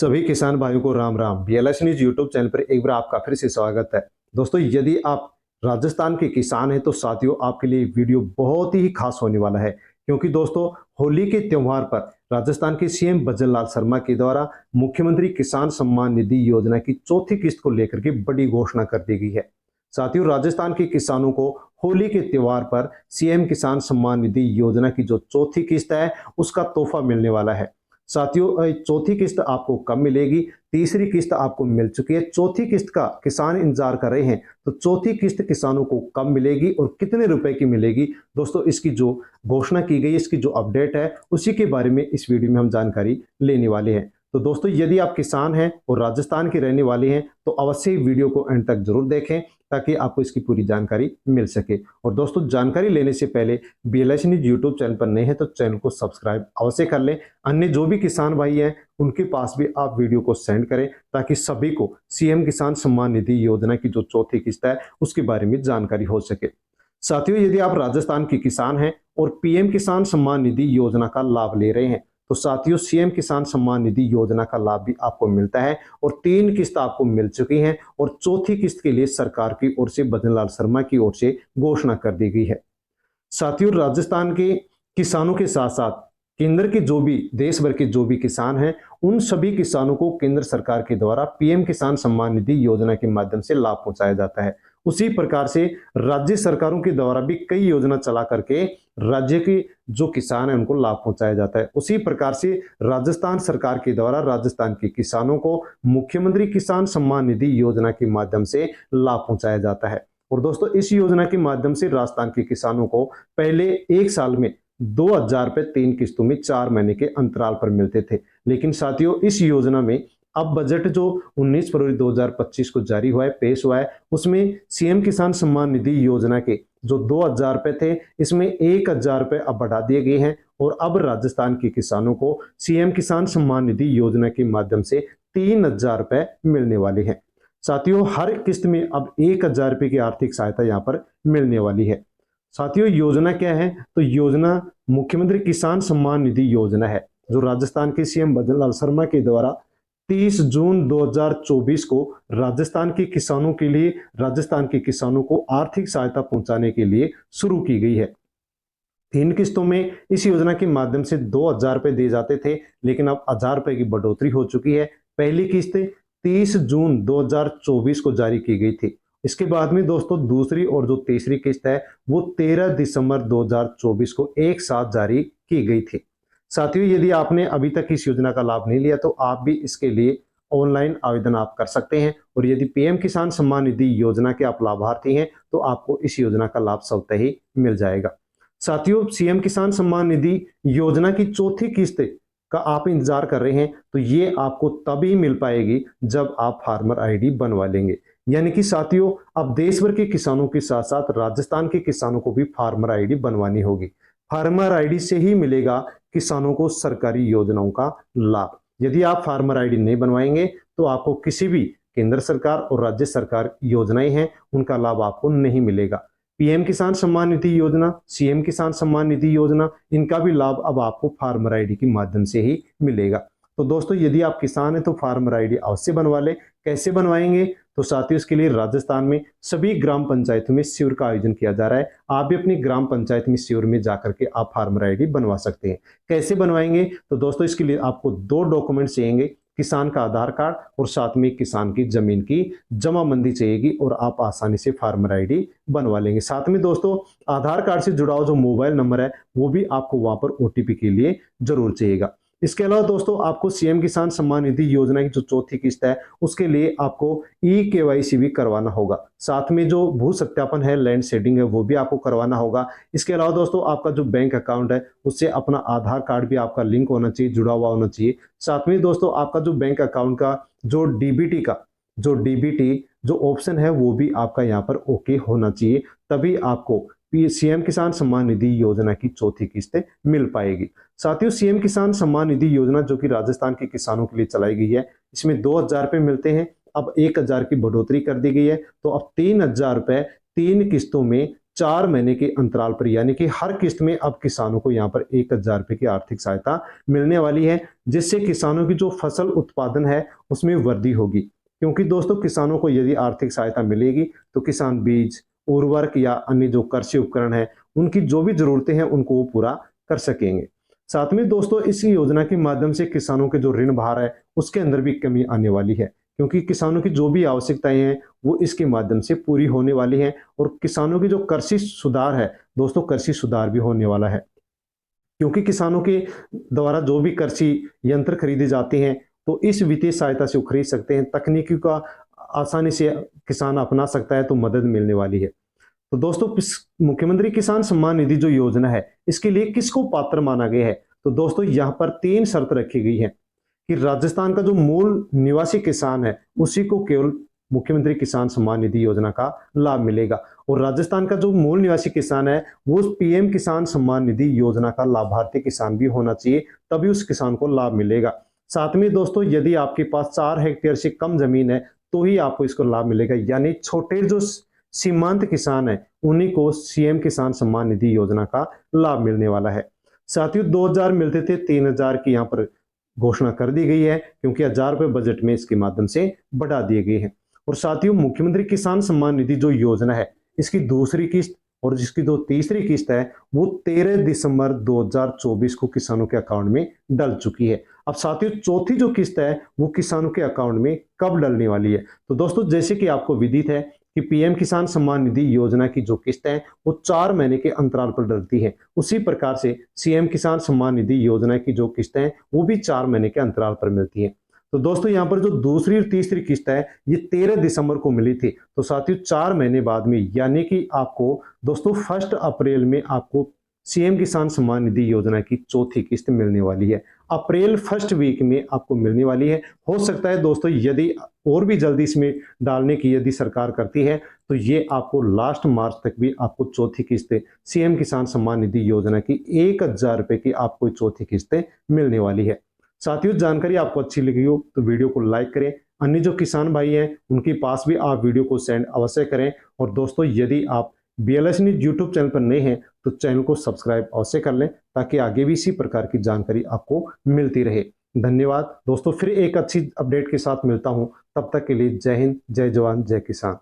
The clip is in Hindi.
सभी किसान भाइयों को Ram Ram. BLS news YouTube channel पर एक बार आपका फिर से स्वागत है। दोस्तों, यदि आप राजस्थान के किसान हैं तो साथियों आपके लिए वीडियो बहुत ही खास होने वाला है, क्योंकि दोस्तों होली के त्योहार पर राजस्थान के सीएम भजनलाल शर्मा के द्वारा मुख्यमंत्री किसान सम्मान निधि योजना की चौथी किस्त को लेकर के बड़ी घोषणा कर दी गई है। साथियों, राजस्थान के किसानों को होली के त्योहार पर सीएम किसान सम्मान निधि योजना की जो चौथी किस्त है उसका तोहफा मिलने वाला है। साथियों, चौथी किस्त आपको कब मिलेगी? तीसरी किस्त आपको मिल चुकी है, चौथी किस्त का किसान इंतजार कर रहे हैं। तो चौथी किस्त किसानों को कब मिलेगी और कितने रुपए की मिलेगी? दोस्तों, इसकी जो घोषणा की गई, इसकी जो अपडेट है, उसी के बारे में इस वीडियो में हम जानकारी लेने वाले हैं। तो दोस्तों, यदि आप किसान हैं और राजस्थान के रहने वाले हैं तो अवश्य वीडियो को एंड तक जरूर देखें, ताकि आपको इसकी पूरी जानकारी मिल सके। और दोस्तों, जानकारी लेने से पहले बीएलएस न्यूज यूट्यूब चैनल पर नए हैं तो चैनल को सब्सक्राइब अवश्य कर लें। अन्य जो भी किसान भाई हैं उनके पास भी आप वीडियो को सेंड करें, ताकि सभी को सीएम किसान सम्मान निधि योजना की जो चौथी किस्त है उसके बारे में जानकारी हो सके। साथियों, यदि आप राजस्थान के किसान हैं और पीएम किसान सम्मान निधि योजना का लाभ ले रहे हैं तो साथियों सीएम किसान सम्मान निधि योजना का लाभ भी आपको मिलता है और 3 किस्त आपको मिल चुकी हैं और चौथी किस्त के लिए सरकार की ओर से भजनलाल शर्मा की ओर से घोषणा कर दी गई है। साथियों, राजस्थान के किसानों के साथ साथ केंद्र के जो भी देश भर के जो भी किसान हैं उन सभी किसानों को केंद्र सरकार के द्वारा पीएम किसान सम्मान निधि योजना के माध्यम से लाभ पहुंचाया जाता है। उसी प्रकार से राज्य सरकारों के द्वारा भी कई योजना चला करके राज्य के जो किसान हैं उनको लाभ पहुंचाया जाता है। उसी प्रकार से राजस्थान सरकार के द्वारा राजस्थान के किसानों को मुख्यमंत्री किसान सम्मान निधि योजना के माध्यम से लाभ पहुंचाया जाता है। और दोस्तों, इस योजना के माध्यम से राजस्थान के किसानों को पहले एक साल में 2,000 रुपए 3 किस्तों में 4 महीने के अंतराल पर मिलते थे। लेकिन साथियों, इस योजना में अब बजट जो 19 फरवरी 2025 को जारी हुआ है, पेश हुआ है, उसमें सीएम किसान सम्मान निधि योजना के जो 2,000 रुपए थे इसमें 1,000 रुपए अब बढ़ा दिए गए हैं और अब राजस्थान के किसानों को सीएम किसान सम्मान निधि योजना के माध्यम से 3,000 रुपए मिलने वाले हैं। साथियों, हर किस्त में अब 1,000 रुपए की आर्थिक सहायता यहाँ पर मिलने वाली है। साथियों, योजना क्या है? तो योजना मुख्यमंत्री किसान सम्मान निधि योजना है, जो राजस्थान के सीएम भजनलाल शर्मा के द्वारा 30 जून 2024 को राजस्थान के किसानों के लिए, राजस्थान के किसानों को आर्थिक सहायता पहुंचाने के लिए शुरू की गई है। 3 किस्तों में इस योजना के माध्यम से 2,000 रुपए दिए जाते थे, लेकिन अब 1,000 रुपए की बढ़ोतरी हो चुकी है। पहली किस्त 30 जून 2024 को जारी की गई थी। इसके बाद में दोस्तों दूसरी और जो तीसरी किस्त है वो 13 दिसंबर 2024 को एक साथ जारी की गई थी। साथियों, यदि आपने अभी तक इस योजना का लाभ नहीं लिया तो आप भी इसके लिए ऑनलाइन आवेदन आप कर सकते हैं। और यदि पीएम किसान सम्मान निधि योजना के आप लाभार्थी हैं तो आपको इस योजना का लाभ स्वतः ही मिल जाएगा। साथियों, सीएम किसान सम्मान निधि योजना की चौथी किस्त का आप इंतजार कर रहे हैं तो ये आपको तभी मिल पाएगी जब आप फार्मर आईडी बनवा लेंगे। यानी कि साथियों, अब देश भर के किसानों के साथ साथ राजस्थान के किसानों को भी फार्मर आईडी बनवानी होगी। फार्मर आईडी से ही मिलेगा किसानों को सरकारी योजनाओं का लाभ। यदि आप फार्मर आईडी नहीं बनवाएंगे तो आपको किसी भी केंद्र सरकार और राज्य सरकार योजनाएं हैं उनका लाभ आपको नहीं मिलेगा। पीएम किसान सम्मान निधि योजना, सीएम किसान सम्मान निधि योजना, इनका भी लाभ अब आपको फार्मर आईडी के माध्यम से ही मिलेगा। तो दोस्तों, यदि आप किसान हैं तो फार्मर आईडी अवश्य बनवा लें। कैसे बनवाएंगे? तो साथियों, इसके लिए राजस्थान में सभी ग्राम पंचायतों में शिविर का आयोजन किया जा रहा है। आप भी अपनी ग्राम पंचायत में शिविर में जाकर के आप फार्मर आईडी बनवा सकते हैं। कैसे बनवाएंगे? तो दोस्तों, इसके लिए आपको 2 डॉक्यूमेंट चाहिए, किसान का आधार कार्ड और साथ में किसान की जमीन की जमाबंदी चाहिएगी और आप आसानी से फार्मर आईडी बनवा लेंगे। साथ में दोस्तों, आधार कार्ड से जुड़ा हुआ जो मोबाइल नंबर है वो भी आपको वहां पर ओटीपी के लिए जरूर चाहिएगा। इसके अलावा दोस्तों, आपको सीएम किसान सम्मान निधि योजना की जो चौथी किस्त है उसके लिए आपको ई-केवाईसी भी करवाना होगा। साथ में जो भू सत्यापन है, लैंड शेडिंग है, वो भी आपको करवाना होगा। इसके अलावा दोस्तों, आपका जो बैंक अकाउंट है उससे अपना आधार कार्ड भी आपका लिंक होना चाहिए, जुड़ा हुआ होना चाहिए। साथ में दोस्तों, आपका जो बैंक अकाउंट का जो डीबीटी जो ऑप्शन है वो भी आपका यहाँ पर ओके होना चाहिए, तभी आपको सीएम किसान सम्मान निधि योजना की चौथी किस्त मिल पाएगी। साथियों, सीएम किसान सम्मान निधि योजना जो कि राजस्थान के किसानों के लिए चलाई गई है, इसमें 2,000 रुपए मिलते हैं, अब 1,000 की बढ़ोतरी कर दी गई है, तो अब 3,000 रुपए 3 किस्तों में 4 महीने के अंतराल पर, यानी कि हर किस्त में अब किसानों को यहाँ पर 1000 रुपये की आर्थिक सहायता मिलने वाली है, जिससे किसानों की जो फसल उत्पादन है उसमें वृद्धि होगी। क्योंकि दोस्तों किसानों को यदि आर्थिक सहायता मिलेगी तो किसान बीज, उर्वरक या अन्य जो कृषि उपकरण है उनकी जो भी जरूरतें हैं उनको वो पूरा कर सकेंगे। साथ में दोस्तों इस योजना के माध्यम से किसानों के जो ऋण भार है उसके अंदर भी कमी आने वाली है, क्योंकि किसानों की जो भी आवश्यकताएं हैं वो इसके माध्यम से पूरी होने वाली हैं और किसानों की जो कृषि सुधार है दोस्तों, कृषि सुधार भी होने वाला है। क्योंकि किसानों के द्वारा जो भी कृषि यंत्र खरीदे जाते हैं तो इस वित्तीय सहायता से वो खरीद सकते हैं, तकनीकी का आसानी से किसान अपना सकता है, तो मदद मिलने वाली है। तो दोस्तों मुख्यमंत्री किसान सम्मान निधि जो योजना है इसके लिए किसको पात्र माना गया है, तो दोस्तों यहाँ पर 3 शर्त रखी गई है कि राजस्थान का जो मूल निवासी किसान है उसी को केवल मुख्यमंत्री किसान सम्मान निधि योजना का लाभ मिलेगा, और राजस्थान का जो मूल निवासी किसान है वो पीएम किसान सम्मान निधि योजना का लाभार्थी किसान भी होना चाहिए, तभी उस किसान को लाभ मिलेगा। साथ में दोस्तों यदि आपके पास 4 हेक्टेयर से कम जमीन है तो ही आपको इसको लाभ मिलेगा, यानी छोटे जो सीमांत किसान है उन्हीं को सीएम किसान सम्मान निधि योजना का लाभ मिलने वाला है। साथियों 2000 मिलते थे, 3000 की यहाँ पर घोषणा कर दी गई है, क्योंकि 1000 रुपए बजट में इसके माध्यम से बढ़ा दिए गए हैं। और साथियों मुख्यमंत्री किसान सम्मान निधि जो योजना है इसकी दूसरी किस्त और जिसकी जो तीसरी किस्त है वो 13 दिसंबर 2024 को किसानों के अकाउंट में डल चुकी है। अब साथियों चौथी जो किस्त है वो किसानों के अकाउंट में कब डलने वाली है, तो दोस्तों जैसे कि आपको विदित है कि पीएम किसान सम्मान निधि योजना की जो किस्त है वो 4 महीने के अंतराल पर डलती है, उसी प्रकार से सीएम किसान सम्मान निधि योजना की जो किस्त है वो भी 4 महीने के अंतराल पर मिलती है। तो दोस्तों यहाँ पर जो दूसरी और तीसरी किस्त है ये 13 दिसंबर को मिली थी, तो साथियों 4 महीने बाद में, यानी कि आपको दोस्तों 1 अप्रैल में आपको सीएम किसान सम्मान निधि योजना की चौथी किस्त मिलने वाली है। अप्रैल फर्स्ट वीक में आपको मिलने वाली है। हो सकता है दोस्तों यदि और भी जल्दी इसमें डालने की यदि सरकार करती है तो ये आपको लास्ट मार्च तक भी आपको चौथी किस्त सीएम किसान सम्मान निधि योजना की 1000 रुपए की आपको चौथी किस्त मिलने वाली है। साथियों जानकारी आपको अच्छी लगी हो तो वीडियो को लाइक करें, अन्य जो किसान भाई हैं उनके पास भी आप वीडियो को सेंड अवश्य करें, और दोस्तों यदि आप BLS न्यूज यूट्यूब चैनल पर नए हैं तो चैनल को सब्सक्राइब अवश्य कर लें, ताकि आगे भी इसी प्रकार की जानकारी आपको मिलती रहे। धन्यवाद दोस्तों, फिर एक अच्छी अपडेट के साथ मिलता हूं, तब तक के लिए जय हिंद, जय जवान, जय किसान।